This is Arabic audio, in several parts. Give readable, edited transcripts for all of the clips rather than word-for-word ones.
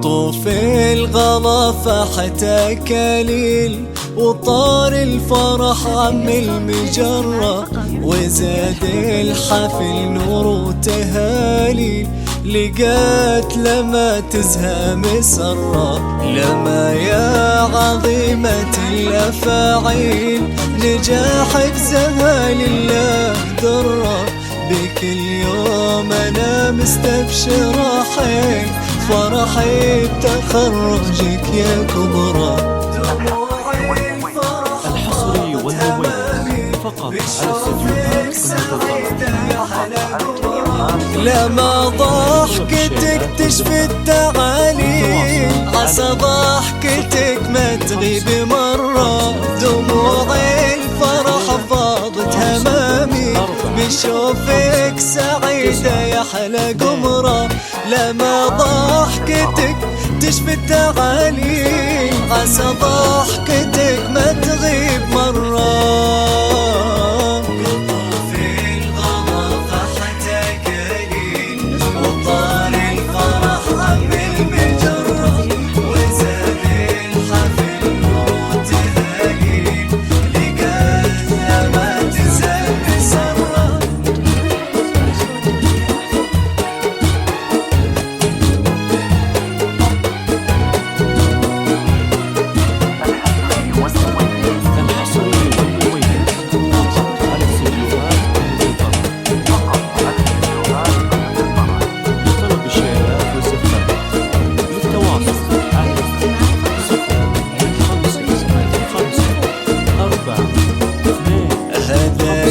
خوف الغلا فحتى كليل، وطار الفرح عم المجرة، وزاد الحفل نور وتهاليل. لقات لما تزهى مسرة، لما يا عظيمة الأفاعيل، نجاحك زها لله درة. بكل يوم أنا مستبشرة حيل، فرحي بتخرجك يا كبرى. الحصري والمميز فقط على استديوهات لما ضحكتك تشفي التعاليل، عسى ضحكتك ما تغيب مرة. دموع الفرح فاضت همامي، بشوفك سعيدة يا حلا قمرة. لما ضحكتك تشفي التعاليل، عسى ضحكتك ما تغيب مرة.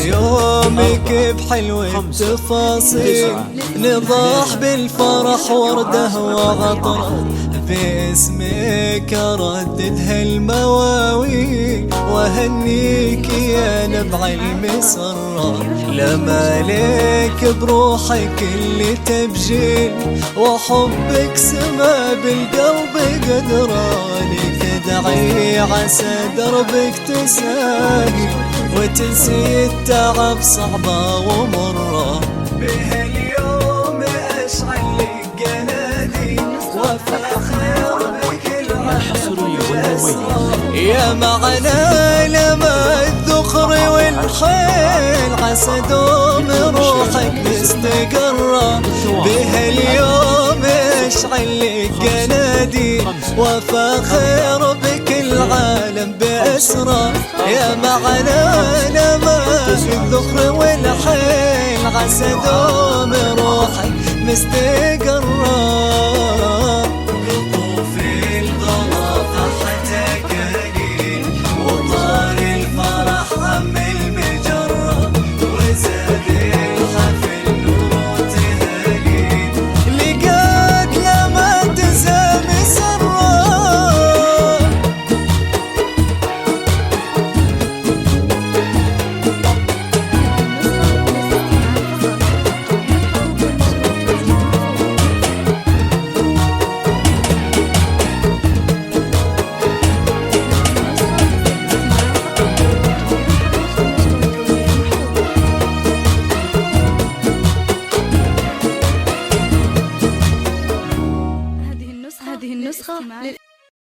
يومك بحلو التفاصيل، نضاح بالفرح وردة وعطرة. باسمك أردد هالمواويل، وهنيك يا نبع المسرة. لما ليك بروحك اللي تبجيل، وحبك سما بالقلب قدرة. لك ادعي عسى دربك تساهل، وتنسي التعب صعبة ومرة. بهاليوم أشعل لك جنادي، وفاخر بكل يا معنا لما الذخر والخيل، عسى دوم روحك مستقرة. بهاليوم أشعل لك جنادي، وفاخر بكل عالم بأسرة. يا معنا لما الذخر والخيل، عسى دوم روحك مستقرة.